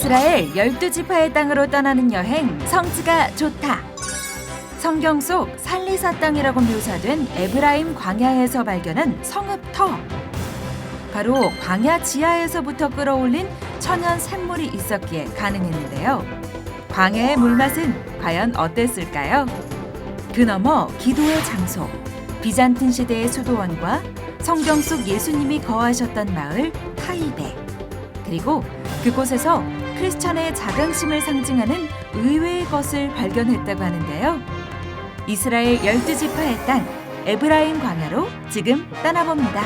이스라엘 12지파의 땅으로 떠나는 여행 성지가 좋다. 성경 속 살리사 땅이라고 묘사된 에브라임 광야에서 발견한 성읍 터. 바로 광야 지하에서부터 끌어올린 천연 샘물이 있었기에 가능했는데요. 광야의 물맛은 과연 어땠을까요? 그 너머 기도의 장소, 비잔틴 시대의 수도원과 성경 속 예수님이 거하셨던 마을 타이베, 그리고 그곳에서 크리스천의 자긍심을 상징하는 의외의 것을 발견했다고 하는데요. 이스라엘 12지파의 땅 에브라임 광야로 지금 떠나봅니다.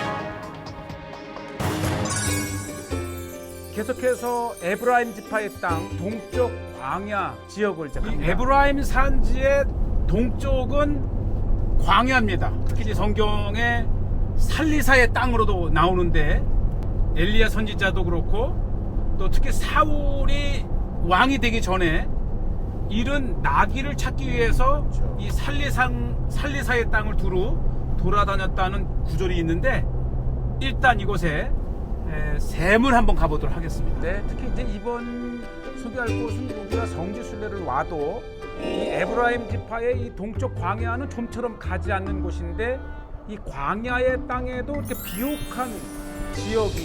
계속해서 에브라임 지파의 땅 동쪽 광야 지역을 이제 갑니다. 에브라임 산지의 동쪽은 광야입니다. 특히 이제 성경에 살리사의 땅으로도 나오는데 엘리야 선지자도 그렇고 또 특히 사울이 왕이 되기 전에 잃은 나귀를 찾기 위해서 이 살리사의 땅을 두루 돌아다녔다는 구절이 있는데 일단 이곳에 샘을 한번 가보도록 하겠습니다. 네, 특히 이제 이번 소개할 곳은 우리가 성지순례를 와도 이 에브라임 지파의 이 동쪽 광야는 좀처럼 가지 않는 곳인데 이 광야의 땅에도 이렇게 비옥한 지역이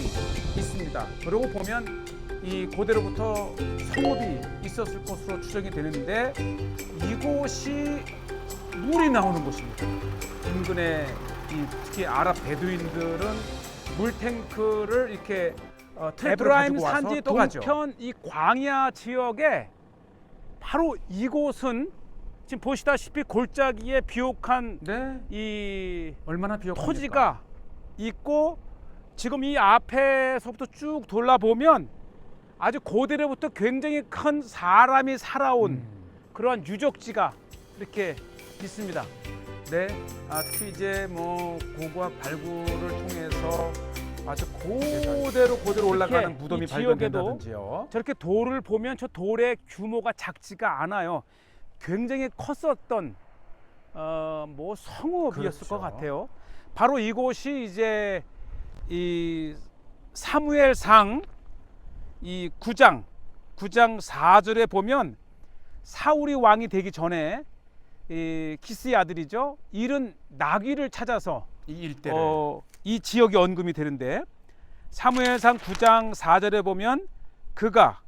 있습니다. 그러고 보면 이 고대로부터 성읍이 있었을 것으로 추정이 되는데 이곳이 물이 나오는 곳입니다. 인근에 특히 아랍 베두인들은 물탱크를 이렇게 에브라임 산지 동편 이 광야 지역에 바로 이곳은 지금 보시다시피 골짜기에 비옥한 이 얼마나 비옥합니까? 토지가 있고 지금 이 앞에서부터 쭉 돌아보면 아주 고대로부터 굉장히 큰 사람이 살아온 그러한 유적지가 이렇게 있습니다. 네, 특히 이제 뭐 고고학 발굴을 통해서 아주 고대로 올라가는 무덤이 발견된다든지요. 저렇게 돌을 보면 저 돌의 규모가 작지가 않아요. 굉장히 컸었던 뭐 성읍이었을 것 같아요. 바로 이곳이 이제 이 사무엘상 이 9장 4절에 보면 사울이 왕이 되기 전에 이 기스의 아들이죠. 잃은 나귀를 찾아서 이 일대를 이 지역이 언급이 되는데 사무엘상 9장 4절에 보면 그가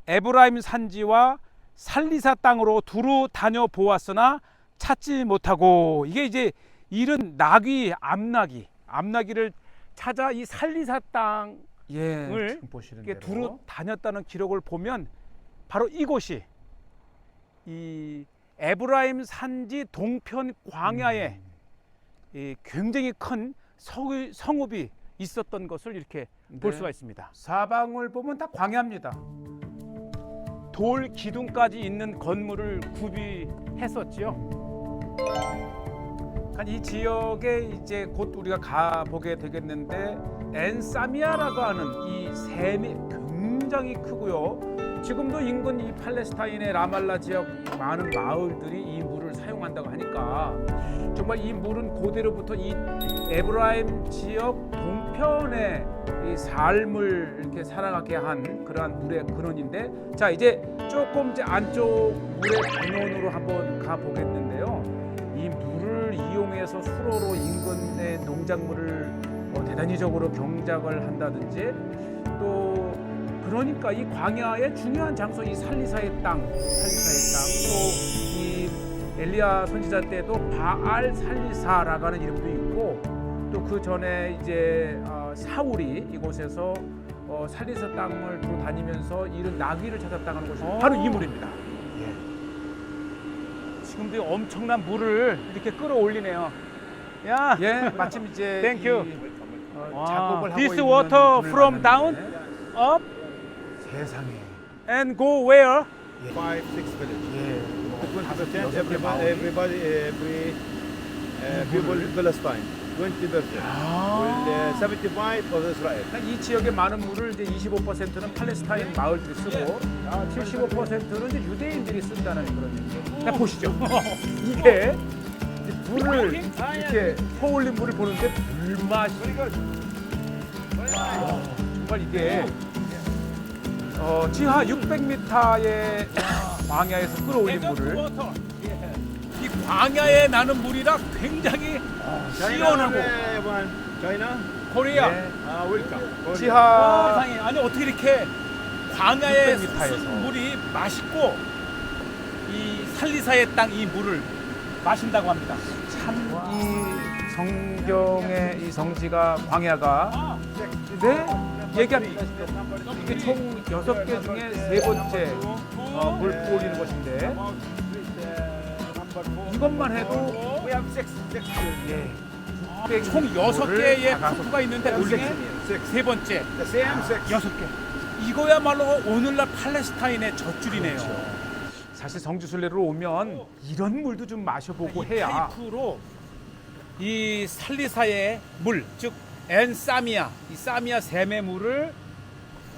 에브라임 산지와 살리사 땅으로 두루 다녀보았으나 찾지 못하고 이게 이제 잃은 나귀 암나귀를 찾아 이 살리사 땅을 이렇게 두루 다녔다는 기록을 보면 바로 이곳이 이 에브라임 산지 동편 광야에 이 굉장히 큰 성읍이 있었던 것을 이렇게 볼 수가 있습니다. 사방을 보면 다 광야입니다. 돌 기둥까지 있는 건물을 구비했었지요. 이 지역에 이제 곧 우리가 가보게 되겠는데 엔사미아라고 하는 이 샘이 굉장히 크고요. 지금도 인근 이 팔레스타인의 라말라 지역 많은 마을들이 이 물을 사용한다고 하니까 정말 이 물은 고대로부터 이 에브라임 지역 동편의 이 삶을 이렇게 살아가게 한 그러한 물의 근원인데, 자 이제 조금 이제 안쪽 물의 근원으로 한번 가 보겠는데요. 이 물을 이용해서 수로로 인근의 농작물을 대단히적으로 경작을 한다든지 또 그러니까 이 광야의 중요한 장소 이 살리사의 땅, 또 이 엘리야 선지자 때도 바알 살리사라고 하는 이름도 있고 또 그 전에 이제 사울이 이곳에서 살리사 땅을 두루 다니면서 잃은 나귀를 찾았다는 것이 바로 이 물입니다. 지금도 엄청난 물을 이렇게 끌어올리네요. 야, 마침 이제 Thank you. 작업을 하고 This 있는 water 분을 from down, 만났는데 up, 세상에 and go where? 5, 6 villages. People Palestine, 20%. 75 of Israel. 이 지역의 많은 물을 이제 25%는 팔레스타인 마을들이 쓰고 75%는 이제 유대인들이 쓴다는 그런 얘기죠. 자, 보시죠. 이게 물을 이렇게 퍼올린 물을 보는데 불맛이 정말 이게 지하 600m의 광야에서 끌어올린 물을 이 광야에 나는 물이라 굉장히 시원하고 everyone. China. 코리아 네, Welcome. Korea. 지하 세상에 아니 어떻게 이렇게 광야의 600m 에서. 물이 맛있고 이 살리사의 땅 이 물을 마신다고 합니다. 참 이 성경의 이 성지가 광야가 네 얘기합니다. 이게 총 6개 중에 세 번째 물 뿌리는 것인데 이것만 해도 We have six. 예, 총 6개의 푸프가 있는데 그 중에 세 번째 The same six. 6개. 이거야말로 오늘날 팔레스타인의 젖줄이네요. 사실 성지순례로 오면 이런 물도 좀 마셔보고 해야 파이프로 이 살리사의 물, 즉 엔사미아, 이 사미아 샘의 물을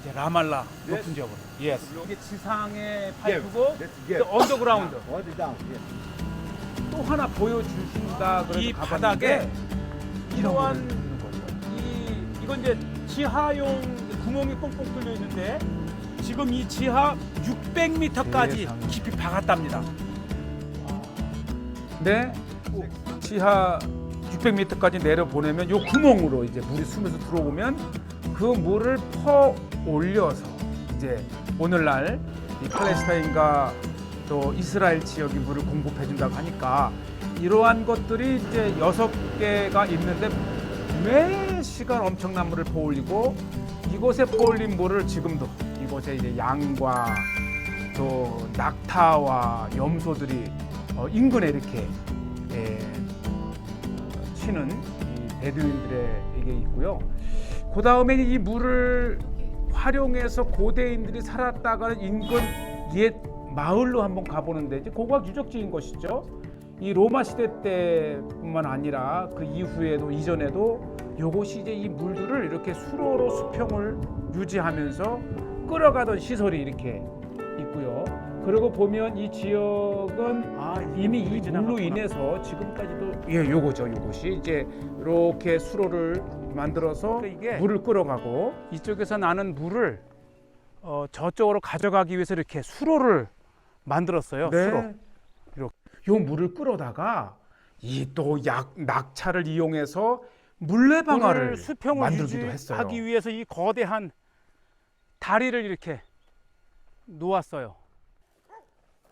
이제 라말라 높은 지역으로. 예스. 이게 지상의 파이프고 Let's get. 언더그라운드. Hold it down. Yeah. 또 하나 보여주신다 그래서 이 가봤는데 바닥에 이러한 이런 거를 거죠. 이건 이제 지하용 구멍이 뻥뻥 뚫려 있는데 지금 이 지하 600m까지 세상에. 깊이 박았답니다. 네, 지하 600m까지 내려 보내면 요 구멍으로 이제 물이 숨에서 들어오면 그 물을 퍼 올려서 이제 오늘날 이 팔레스타인과 또 이스라엘 지역이 물을 공급해 준다고 하니까 이러한 것들이 이제 6개가 있는데 매 시간 엄청난 물을 퍼올리고 이곳에 퍼올린 물을 지금도 이곳에 이제 양과 또 낙타와 염소들이 인근에 이렇게 치는 이 베두인들에게 있고요. 그 다음에 이 물을 활용해서 고대인들이 살았다가는 인근 옛 마을로 한번 가보는데 이제 고고학 유적지인 것이죠. 이 로마 시대 때뿐만 아니라 그 이후에도 이전에도 요것이 이제 이 물들을 이렇게 수로로 수평을 유지하면서 끌어가던 시설이 이렇게 있고요. 그리고 보면 이 지역은 이미 이 물로 인해서 지금까지도 요거죠. 요것이 이제 이렇게 수로를 만들어서 이게 물을 끌어가고 이쪽에서 나는 물을 저쪽으로 가져가기 위해서 이렇게 수로를 만들었어요. 수로. 요 물을 끌어다가 이 또 낙차를 이용해서 물레방아를 물을 수평을 만들기도 했어요. 유지하기 위해서 이 거대한 다리를 이렇게 놓았어요.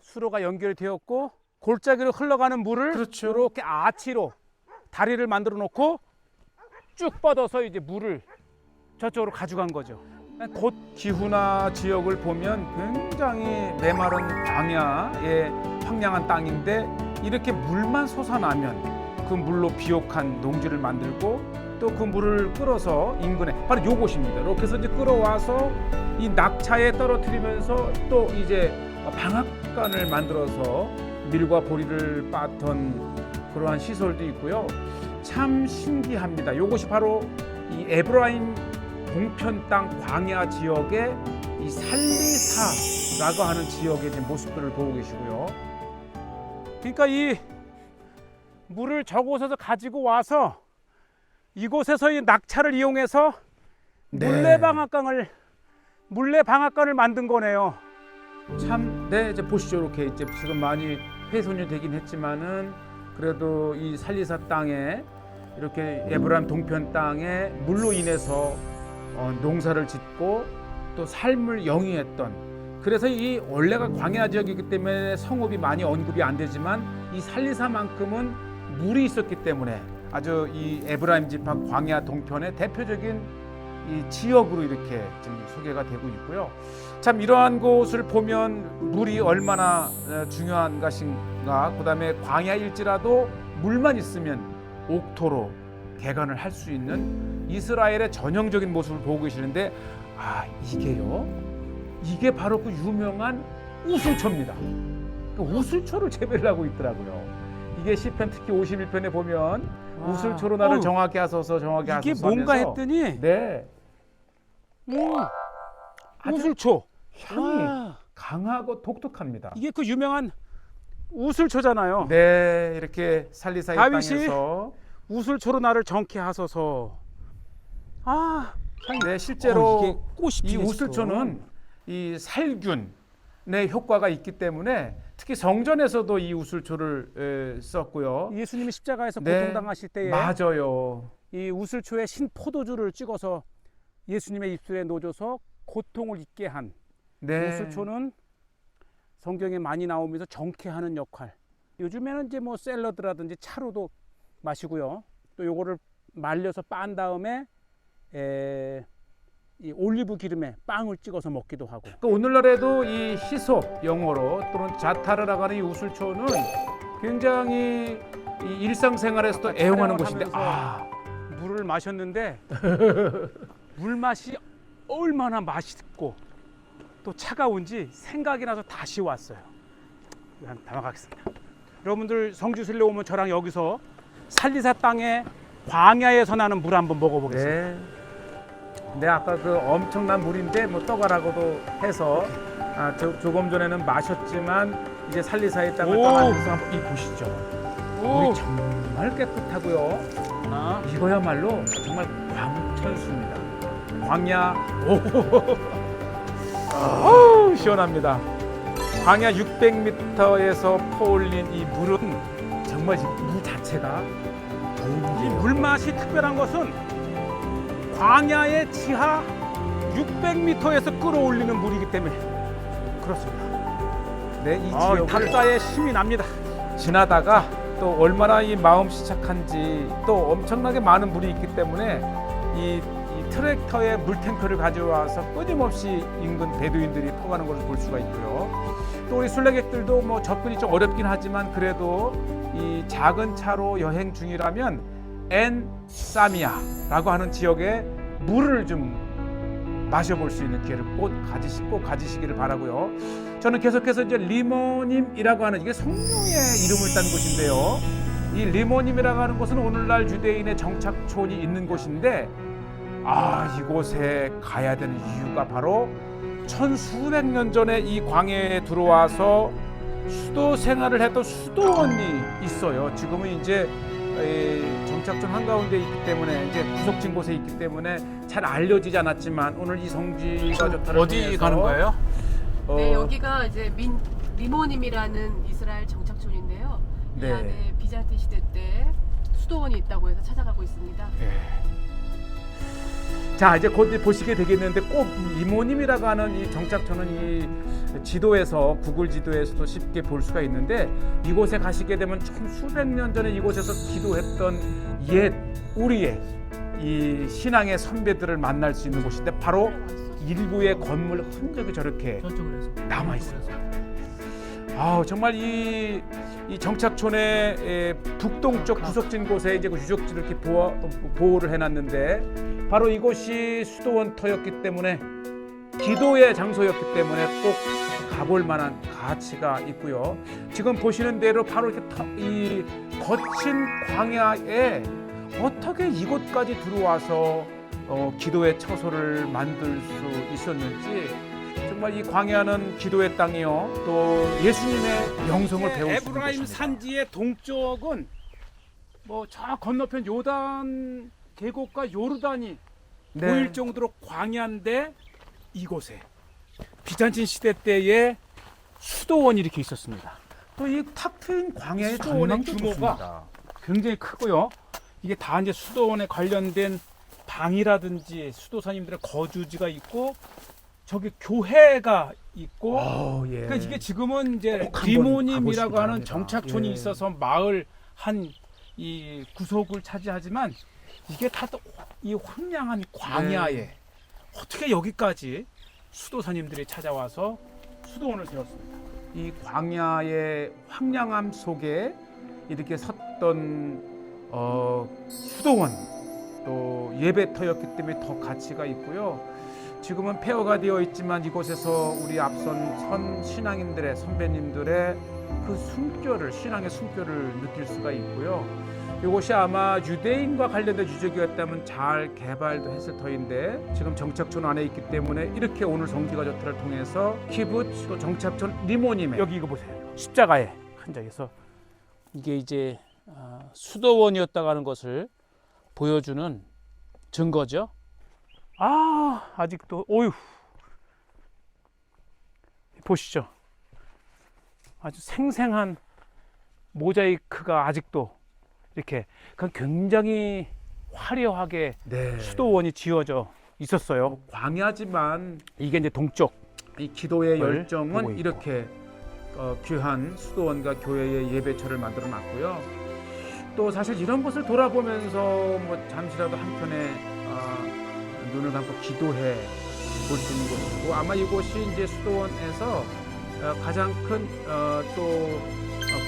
수로가 연결되었고 골짜기로 흘러가는 물을 그렇죠. 이렇게 아치로 다리를 만들어 놓고 쭉 뻗어서 이제 물을 저쪽으로 가져간 거죠. 곳 기후나 지역을 보면 굉장히 메마른 광야의 황량한 땅인데 이렇게 물만 솟아나면 그 물로 비옥한 농지를 만들고 또 그 물을 끌어서 인근에 바로 요곳입니다. 이렇게 해서 이제 끌어와서 이 낙차에 떨어뜨리면서 또 이제 방앗간을 만들어서 밀과 보리를 빻던 그러한 시설도 있고요. 참 신기합니다. 요것이 바로 이 에브라임 동편 땅 광야 지역의 이 살리사라고 하는 지역의 이제 모습들을 보고 계시고요. 그러니까 이 물을 저곳에서 가지고 와서 이곳에서 이 낙차를 이용해서 물레방앗간을 만든 거네요. 참, 네, 이제 보시죠. 이렇게 이제 지금 많이 훼손이 되긴 했지만은 그래도 이 살리사 땅에 이렇게 에브라임 동편 땅에 물로 인해서 농사를 짓고 또 삶을 영위했던 그래서 이 원래가 광야 지역이기 때문에 성읍이 많이 언급이 안 되지만 이 살리사만큼은 물이 있었기 때문에 아주 이 에브라임 지파 광야 동편의 대표적인 이 지역으로 이렇게 지금 소개가 되고 있고요. 참 이러한 곳을 보면 물이 얼마나 중요한 것인가. 그다음에 광야일지라도 물만 있으면 옥토로 개간을 할 수 있는 이스라엘의 전형적인 모습을 보고 계시는데 이게 바로 그 유명한 우슬초입니다. 그 우슬초를 재배를 하고 있더라고요. 이게 시편 특히 51편에 보면 우슬초로 나를 정하게 하소서 정하게 하소서 이게 뭔가 하면서 했더니 네. 우슬초 향이 와, 강하고 독특합니다. 이게 그 유명한 우슬초잖아요. 네, 이렇게 살리사의 다윗이 땅에서 우슬초로 나를 정케 하소서. 네, 실제로 이게 꽃이 이 피겠어. 우슬초는 이 살균의 효과가 있기 때문에 특히 성전에서도 이 우슬초를 썼고요. 예수님이 십자가에서 네, 고통당하실 때에 맞아요. 이 우슬초에 신포도주를 찍어서 예수님의 입술에 놓아줘서 고통을 잊게 한 네. 우슬초는 성경에 많이 나오면서 정케하는 역할. 요즘에는 이제 뭐 샐러드라든지 차로도 마시고요. 또 요거를 말려서 빻은 다음에 이 올리브 기름에 빵을 찍어서 먹기도 하고. 그 오늘날에도 이 히솝 영어로 또는 자타르라고 하는 이 우슬초는 굉장히 이 일상생활에서도 애용하는 것인데 물을 마셨는데 물 맛이 얼마나 맛있고 또 차가운지 생각이 나서 다시 왔어요. 한번 담아가겠습니다. 여러분들 성지순례 오면 저랑 여기서 살리사 땅의 광야에서 나는 물 한번 먹어보겠습니다. 네. 네, 아까 그 엄청난 물인데 뭐 떠가라고도 해서 조금 전에는 마셨지만 이제 살리사의 땅을 오. 떠나면서 한번 이 보시죠. 오. 물이 정말 깨끗하고요. 하나. 이거야말로 정말 광천수입니다. 광야 오, 시원합니다. 광야 600m에서 퍼올린 이 물은 정말 물 자체가 이 좋은데요. 물맛이 특별한 것은 광야의 지하 600m에서 끌어올리는 물이기 때문에 그렇습니다. 네, 이 지역을 답사에 힘이 납니다. 지나다가 또 얼마나 이 마음씨 착한지 또 엄청나게 많은 물이 있기 때문에 이 트랙터에 물탱크를 가져와서 끊임없이 인근 베두인들이 퍼가는 것을 볼 수가 있고요. 또 우리 순례객들도 뭐 접근이 좀 어렵긴 하지만 그래도 이 작은 차로 여행 중이라면 엔사미아라고 하는 지역에 물을 좀 마셔볼 수 있는 기회를 꼭 가지시기를 바라고요. 저는 계속해서 이제 리모님이라고 하는 이게 성령의 이름을 딴 곳인데요. 이 리모님이라고 하는 곳은 오늘날 유대인의 정착촌이 있는 곳인데 이곳에 가야 되는 이유가 바로 천수백 년 전에 이 광야에 들어와서 수도 생활을 했던 수도원이 있어요. 지금은 이제 정착촌 한가운데 있기 때문에 이제 구석진 곳에 있기 때문에 잘 알려지지 않았지만 오늘 이 성지가 좋다를 어디 통해서 가는 거예요? 네, 여기가 이제 리모님이라는 이스라엘 정착촌인데요. 네. 이 안에 비잔틴 시대 때 수도원이 있다고 해서 찾아가고 있습니다. 자, 이제 곧 보시게 되겠는데 꼭 리모님이라고 하는 이 정착촌은 이 지도에서 구글 지도에서도 쉽게 볼 수가 있는데 이곳에 가시게 되면 천수백 년 전에 이곳에서 기도했던 옛 우리의 이 신앙의 선배들을 만날 수 있는 곳인데 바로 일부의 건물 흔적이 저렇게 남아 있어요. 정말 이 정착촌의 북동쪽 구석진 곳에 이제 그 유적지를 이렇게 보호를 해놨는데 바로 이곳이 수도원터였기 때문에 기도의 장소였기 때문에 꼭 가볼 만한 가치가 있고요. 지금 보시는 대로 바로 이렇게 이 거친 광야에 어떻게 이곳까지 들어와서 기도의 처소를 만들 수 있었는지 정말 이 광야는 기도의 땅이요 또 예수님의 영성을 배울 수 있는 에브라임 곳입니다. 산지의 동쪽은 뭐 저 건너편 요단 계곡과 요르단이 네. 보일 정도로 광야인데 이곳에 비잔틴 시대 때의 수도원이 이렇게 있었습니다. 또 이 탁 트인 광야의 수도원의 전망도 규모가 좋습니다. 굉장히 크고요. 이게 다 이제 수도원에 관련된 방이라든지 수도사님들의 거주지가 있고 저기 교회가 있고 예. 그러니까 이게 지금은 이제 꼭 한번 리모님이라고 가보시기 하는 바랍니다. 정착촌이 예. 있어서 마을 한 이 구석을 차지하지만 이게 다 이 황량한 광야에 네. 어떻게 여기까지 수도사님들이 찾아와서 수도원을 세웠습니다. 이 광야의 황량함 속에 이렇게 섰던 수도원 또 예배터였기 때문에 더 가치가 있고요. 지금은 폐허가 되어 있지만 이곳에서 우리 앞선 선 신앙인들의 선배님들의 그 숨결을 신앙의 숨결을 느낄 수가 있고요. 이곳이 아마 유대인과 관련된 유적이었다면 잘 개발도 했을 터인데 지금 정착촌 안에 있기 때문에 이렇게 오늘 성지가 좋다를 통해서 키부츠 또 정착촌 리모님의 여기 이거 보세요. 십자가에 흔적에서 이게 이제 수도원이었다고 하는 것을 보여주는 증거죠. 아직도 어휴 보시죠. 아주 생생한 모자이크가 아직도 이렇게 굉장히 화려하게 네. 수도원이 지어져 있었어요. 광야지만 이게 이제 동쪽. 이 기도의 보고 열정은 있고. 이렇게 귀한 수도원과 교회의 예배처를 만들어 놨고요. 또 사실 이런 것을 돌아보면서 뭐 잠시라도 한편에 눈을 감고 기도해 볼 수 있는 곳이고, 아마 이곳이 이제 수도원에서 가장 큰 또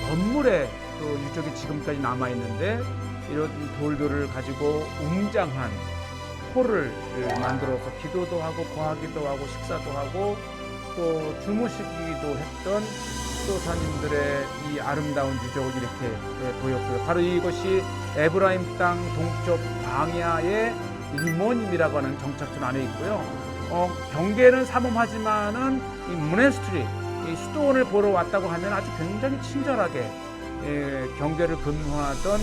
건물의 또 유적이 지금까지 남아 있는데, 이런 돌들을 가지고 웅장한 홀을 만들어서 기도도 하고 거하기도 하고 식사도 하고 또 주무시기도 했던 수도사님들의 이 아름다운 유적을 이렇게 보였고요. 바로 이것이 에브라임 땅 동쪽 광야의 리모님이라고 하는 정착촌 안에 있고요. 경계는 삼엄하지만은 이 모네스트리, 이 수도원을 보러 왔다고 하면 아주 굉장히 친절하게 경계를 근무하던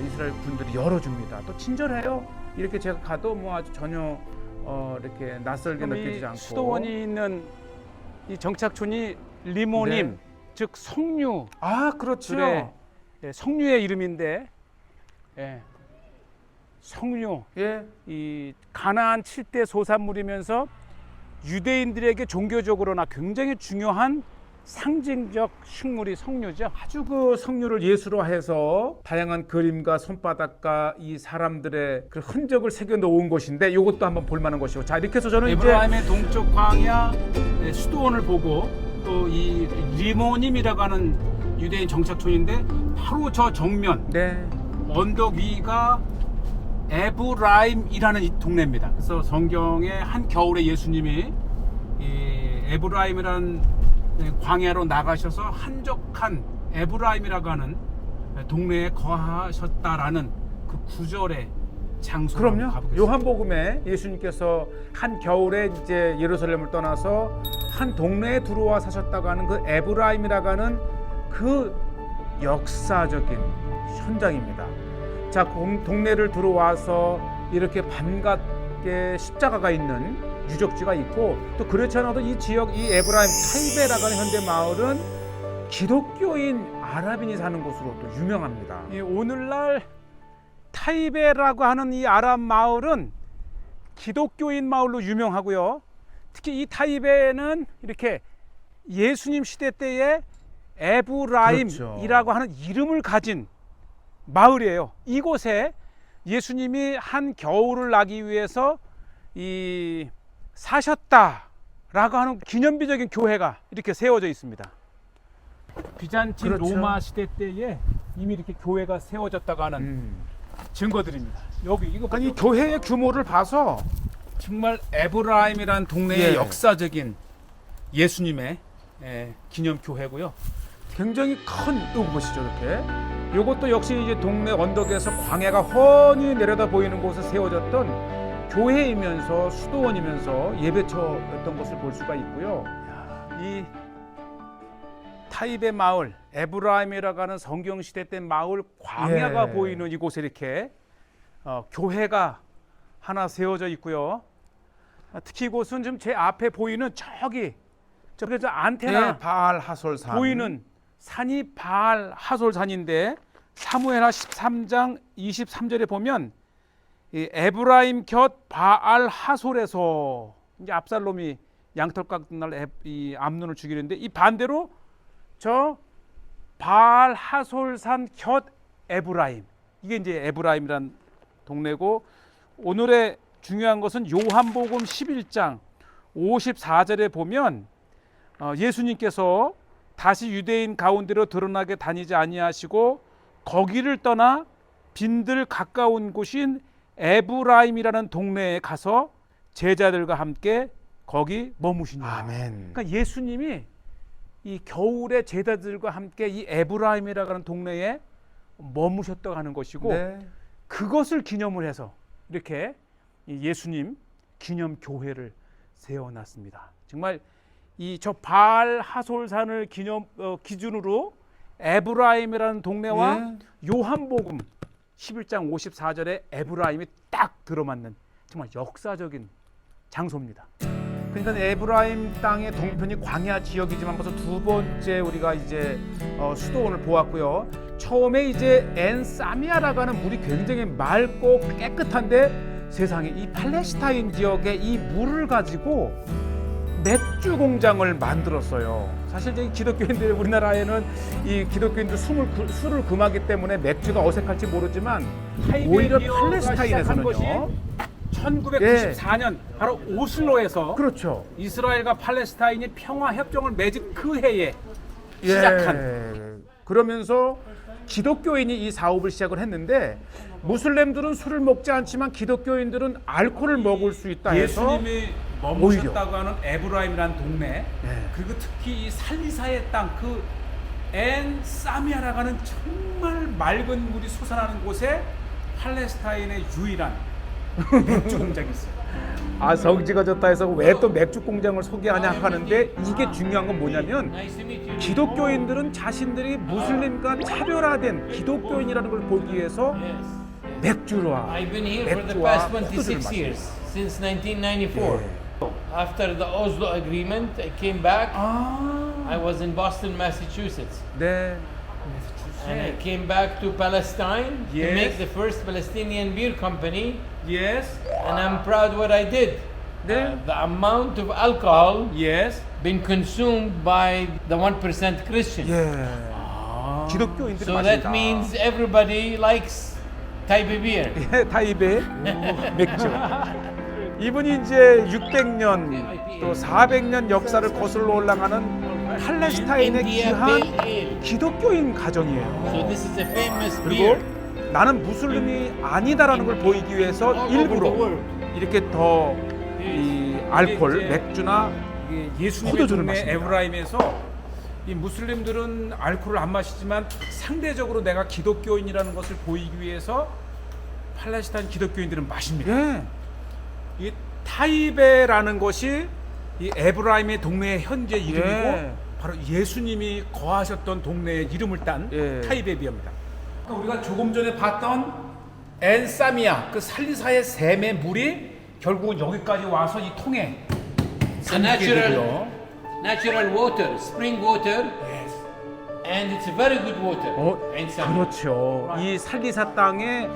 이스라엘 군들이 열어줍니다. 또 친절해요. 이렇게 제가 가도 뭐 아주 전혀 이렇게 낯설게 느껴지지 않고. 수도원이 있는 이 정착촌이 리모님, 네. 즉 성류. 아, 그렇죠. 성류의 이름인데, 예, 성류. 예. 이 가나안 7대 소산물이면서 유대인들에게 종교적으로나 굉장히 중요한 상징적 식물이 성류죠. 아주 그 성류를 예술화해서 다양한 그림과 손바닥과 이 사람들의 그 흔적을 새겨 놓은 곳인데, 이것도 한번 볼 만한 것이고. 자, 이렇게 해서 저는 이제 에브라임의 동쪽 광야 수도원을 보고, 또 이 리모님이라고 하는 유대인 정착촌인데, 바로 저 정면 네. 언덕 위가 에브라임이라는 이 동네입니다. 그래서 성경에 한 겨울에 예수님이 이 에브라임이라는 광야로 나가셔서 한적한 에브라임이라고 하는 동네에 거하셨다라는 그 구절의 장소로 그럼요. 가보겠습니다. 요한복음에 예수님께서 한 겨울에 이제 예루살렘을 떠나서 한 동네에 들어와 사셨다고 하는 그 에브라임이라고 하는 그 역사적인 현장입니다. 자, 동네를 들어와서 이렇게 반갑게 십자가가 있는 유적지가 있고, 또 그렇지 않아도 이 지역, 이 에브라임 타이베라고 하는 현대 마을은 기독교인 아랍인이 사는 곳으로 또 유명합니다. 이 오늘날 타이베라고 하는 이 아랍 마을은 기독교인 마을로 유명하고요. 특히 이 타이베는 이렇게 예수님 시대 때에 에브라임이라고 그렇죠. 하는 이름을 가진 마을이에요. 이곳에 예수님이 한 겨울을 나기 위해서 이 사셨다라고 하는 기념비적인 교회가 이렇게 세워져 있습니다. 비잔틴 그렇죠. 로마 시대 때에 이미 이렇게 교회가 세워졌다고 하는 증거들입니다. 여기 이거 아니, 이 교회의 규모를 봐서 정말 에브라임이라는 동네의 예. 역사적인 예수님의 기념 교회고요. 굉장히 큰 이거 보시죠, 이렇게. 이것도 역시 이제 동네 언덕에서 광야가 훤히 내려다 보이는 곳에 세워졌던 교회이면서 수도원이면서 예배처였던 것을 볼 수가 있고요. 이 타입의 마을 에브라임이라고 하는 성경 시대 때 마을 광야가 예. 보이는 이곳에 이렇게 교회가 하나 세워져 있고요. 특히 이곳은 지금 제 앞에 보이는 저기 저 안테나 예, 바알 하솔산 보이는 산이 바알 하솔산인데 사무엘하 13장 23절에 보면 이 에브라임 곁 바알 하솔에서 이제 압살롬이 양털 깎는 날 이 암논을 죽이는데, 이 반대로 저 바알 하솔산 곁 에브라임, 이게 이제 에브라임이란 동네고, 오늘의 중요한 것은 요한복음 11장 54절에 보면 예수님께서 다시 유대인 가운데로 드러나게 다니지 아니하시고 거기를 떠나 빈들 가까운 곳인 에브라임이라는 동네에 가서 제자들과 함께 거기 머무시니라. 아멘. 그러니까 예수님이 이 겨울에 제자들과 함께 이 에브라임이라고 하는 동네에 머무셨다고 하는 것이고, 네. 그것을 기념을 해서 이렇게 이 예수님 기념 교회를 세워놨습니다. 정말 이 저 바알 하솔산을 기준으로 에브라임이라는 동네와 요한복음 11장 54절에 에브라임이 딱 들어맞는 정말 역사적인 장소입니다. 그러니까 에브라임 땅의 동편이 광야 지역이지만 벌써 두 번째 우리가 이제 수도원을 보았고요. 처음에 이제 엔사미아라고 하는 물이 굉장히 맑고 깨끗한데 세상에 이 팔레스타인 지역의 이 물을 가지고 맥주 공장을 만들었어요. 사실 이제 기독교인들 우리나라에는 이 기독교인들 술을 금하기 때문에 맥주가 어색할지 모르지만 오히려 팔레스타인에서는요. 1994년 바로 오슬로에서 그렇죠. 이스라엘과 팔레스타인이 평화 협정을 맺은 그 해에 시작한 예. 그러면서 기독교인이 이 사업을 시작을 했는데 무슬림들은 술을 먹지 않지만 기독교인들은 알코올을 먹을 수 있다 해서 예수님이 머무셨다고 하는 에브라임이라는 동네 그리고 특히 이 살리사의 땅 그 엔사미아라고 하는 정말 맑은 물이 솟아나는 곳에 팔레스타인의 유일한 맥주 공장이 있어요. 아 성지가 좋다 해서 왜 또 맥주 공장을 소개하냐 하는데 이게 중요한 건 뭐냐면 기독교인들은 자신들이 무슬림과 차별화된 기독교인이라는 걸 보기 위해서 맥주와 I've been here for the past 26 years, since 1994. After the Oslo Agreement, I came back. I was in Boston, Massachusetts. 네. And I came back to Palestine to Yes. make the first Palestinian beer company. Yes, And I'm proud what I did. 네. The amount of alcohol yes. been consumed by the 1% Christians. 예. 기독교인들이 So 마신다. that means everybody likes Taipei beer. 예, 타입의 맥주. 이분이 이제 600년 또 400년 역사를 거슬러 올라가는 팔레스타인의 India Pale 귀한 Ale. 기독교인 가정이에요. So this is a famous 그리고 beer. 나는 무슬림이 아니다라는 걸 보이기 위해서 All over the 일부러 world. 이렇게 더 이 알코올, 이제 맥주나 이게 예수님의 포도주를 동네 마십니다. 에브라임에서 이 무슬림들은 알코올을 안 마시지만 상대적으로 내가 기독교인이라는 것을 보이기 위해서 팔레스타인 기독교인들은 마십니다. 예. 이 타이베라는 것이 이 에브라임의 동네의 현재 이름이고 예. 바로 예수님이 거하셨던 동네의 이름을 딴 예. 타이베비입니다. 우리가 조금 전에 봤던 엔사미아 그 살리사의 샘의 물이 결국은 여기까지 와서 이 통에 It's a natural water, spring water, and it's a very good water. And some 그렇죠. 이 살리사 땅에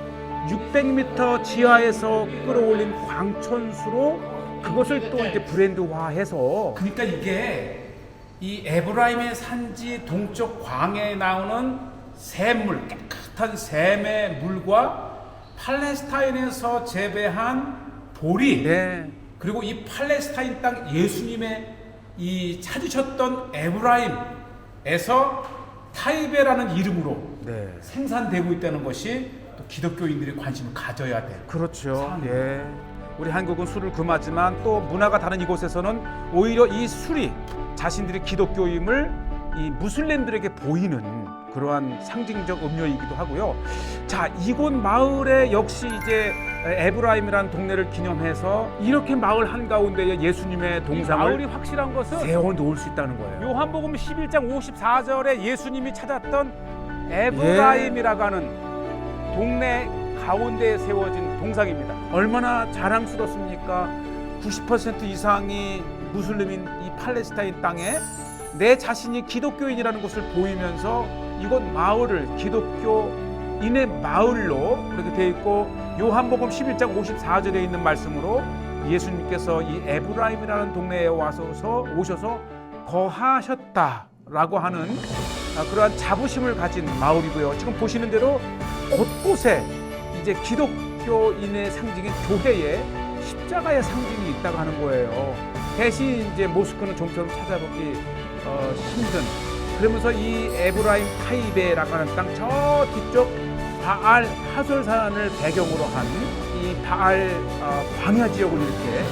600m 지하에서 끌어올린 광천수로 그것을 또 이제 브랜드화해서 그러니까 이게 이 에브라임의 산지 동쪽 광야에 나오는 샘물, 깨끗한 샘의 물과 팔레스타인에서 재배한 보리, 네. 그리고 이 팔레스타인 땅 예수님의 이 찾으셨던 에브라임에서 타이베라는 이름으로 네. 생산되고 있다는 것이 또 기독교인들이 관심을 가져야 될. 그렇죠. 예. 우리 한국은 술을 금하지만 또 문화가 다른 이곳에서는 오히려 이 술이 자신들이 기독교임을 이 무슬림들에게 보이는 그러한 상징적 음료이기도 하고요. 자, 이곳 마을에 역시 이제 에브라임이라는 동네를 기념해서 이렇게 마을 한가운데에 예수님의 이 동상을 마을이 확실한 것은 세워 놓을 수 있다는 거예요. 요한복음 11장 54절에 예수님이 찾았던 에브라임이라고 하는 동네 가운데에 세워진 동상입니다. 얼마나 자랑스럽습니까? 90% 이상이 무슬림인 이 팔레스타인 땅에 내 자신이 기독교인이라는 것을 보이면서 이곳 마을을 기독교인의 마을로 그렇게 되어 있고 요한복음 11장 54절에 있는 말씀으로 예수님께서 이 에브라임이라는 동네에 오셔서 거하셨다라고 하는 그러한 자부심을 가진 마을이고요. 지금 보시는 대로 곳곳에 이제 기독교인의 상징인 교회에 십자가의 상징이 있다고 하는 거예요. 대신 이제 모스크는 좀처럼 찾아보기 힘든. 그러면서 이 에브라임 타이베라고 하는 땅 저 뒤쪽 바알 하솔산을 배경으로 한 이 바알 광야 지역을 이렇게